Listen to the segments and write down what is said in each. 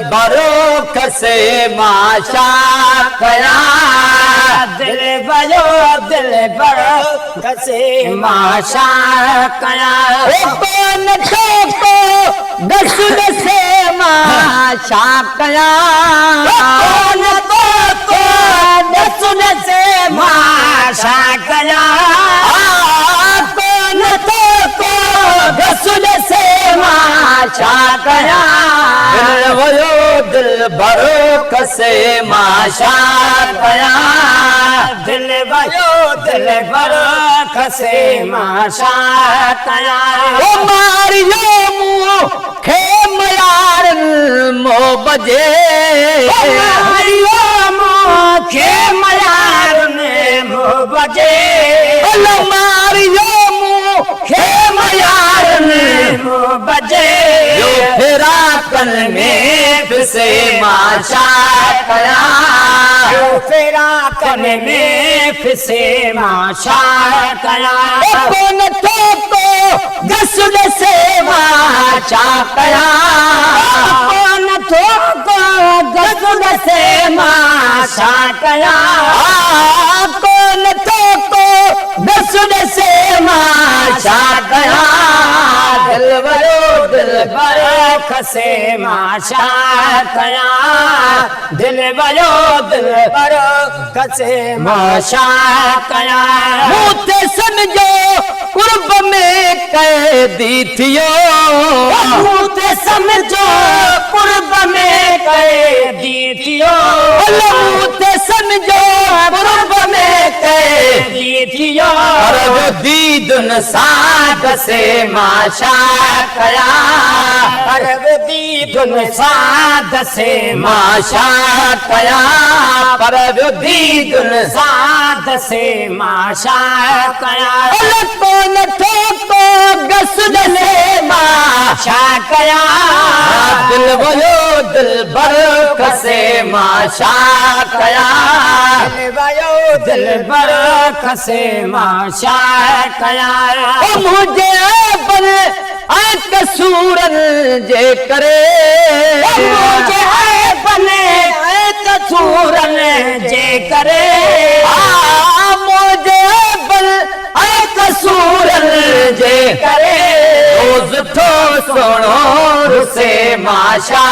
भरो खसे माशा कया दिल भरो खसे माशा कया कौन को दस दसे माशा कया कौन को दस दसे माशा कया कौन को दस दसे माशा कया दिल भरो खसे माशा कया दिल भरो खसे माशा कया ओ मारियो मुँह खे मयार मो बजे मारियो मुँह खे मयार मो बजे मारियो मुँह खे मयार मो बजे यो फेरा कन में फिसे माशा कया फेरा कन में फिसे माशा कया कौन को दस दसे माशा कया कौन को दस दसे माशा कया कौन को दस दसे माशा कया दिल भरो खसे माशा कया दिल भरो खसे माशा कया मुझे समझो कुर्ब में कैदी थियो मुझे समझो कुर्ब में कैदी थियो मुझे समझो कुर्ब में कैदी थियो अरब दीदुन साध से माशा कया अरब दीदुन साध से माशा कया परब दीदुन साध से माशा कया कौन ठोको गसुद से माशा कया दिल भरो खसे माशा कया दिल भरो खसे माशा कया मुझे बन कसूरन जे करे मुझे बने कसूरन जे करे मुझे बन कसूरन जे करे रोज थो सुनो से माशा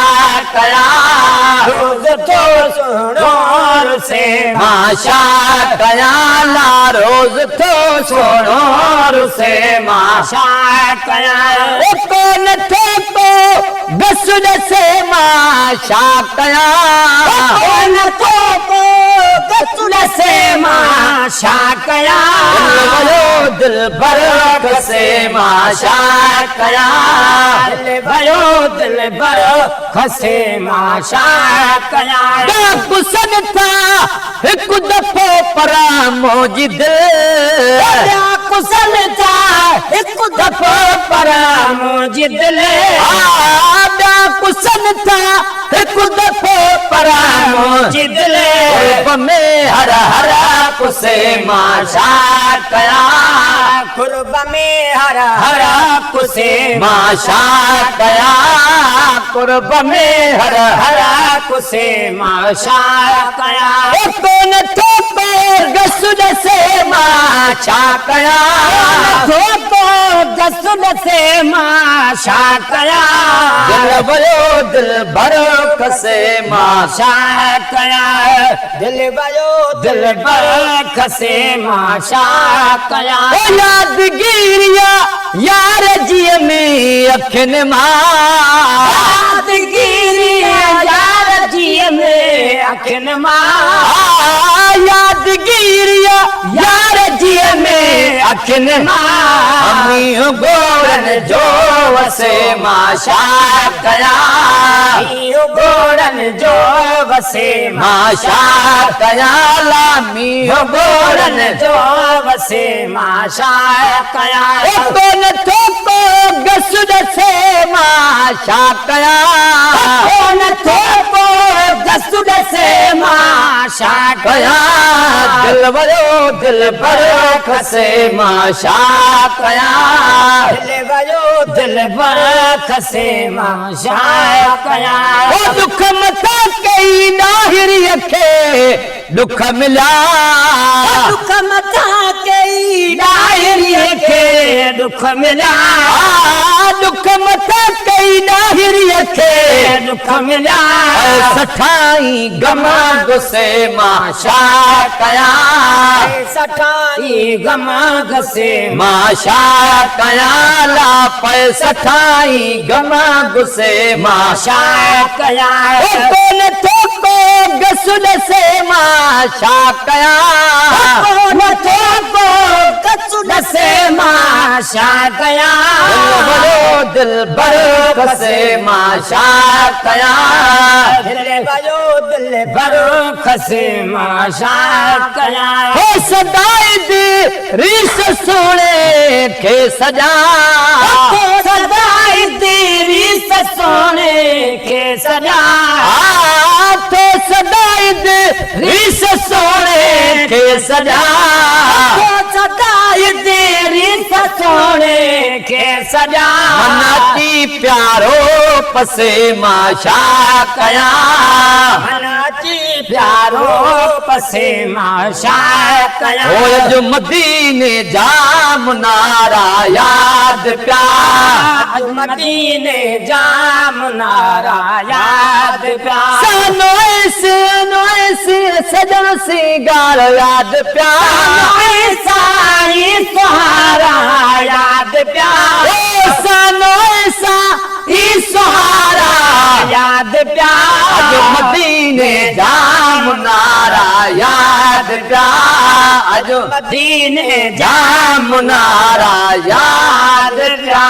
कया रोज तो सुनो से माशा कया ला रोज थो सुनो से माशा कया कौन ठोको गसुद से माशा कया कौन को कसूर से माशा कया दिल भरो खसे माशा कया दिल भरो खसे माशा कया कुसन था एक दफो परा मोजी दिल कुशल था एक दफो परा मुझे दिल कुसन था एक दफो परा मुझे दिल में हरा हरा कुसे माशा कया कुर्ब में हरा हरा कुसे माशा कया कुर्ब में हरा हरा कुसे माशा कया कौन ठोको गसुद से माशा कया ठोको गसुद से माशा कया दिल भरो खसे माशा कया दिल भरो खसे माशा कया यादगिरिया यार जी में अखन यादगिरिया यार जी में अखन यादगिरिया यार जी में अखन अमी गोरन जो वसे माशा कया गोरन जो वसे माशा कया लामी गोरन जो वसे माशा कया कौन ठोको गसुद से माशा कया कौन ठोको गसुद से माशा कया दिल भरो खसे माशा कया दिल बर खसे मां छा कया ओ दुख मथा कई नाहिरी खे दुख मिला दुख मथा कई डायरी खे दुख मिला दुख मथा कई नाहिरी खे दुख मिला सठाई गम गुस्से मां छा कया सठाई गम घसे मां छा कया ला पे सठाई गम गुस्से मां छा कया कोन थोको गसुड से मां छा कया नथो को कचु दसे मां छा कया दिल भर खसे मां छा कया दिल भर खसे मां छा कया हो सदाई दी रीस सोने के सजा सदाई तेरी सोने के सजा तो सदाई दी रीस सोने के सजा सदाई तेरी सोने के सजा मनाती प्यारो पसे मां छा कया मनाची प्यारो पसे मां छा कया ओ जो मदीने जा मुनारा याद प्यार मदीने जाम नारा याद प्यार नोएस सजन सी गाल याद प्यार साई सहारा याद प्यार नोएसा ई सहारा याद अज प्यार मदीने जा मुनारा याद प्यार अज मदीने जा मुनारा याद प्यार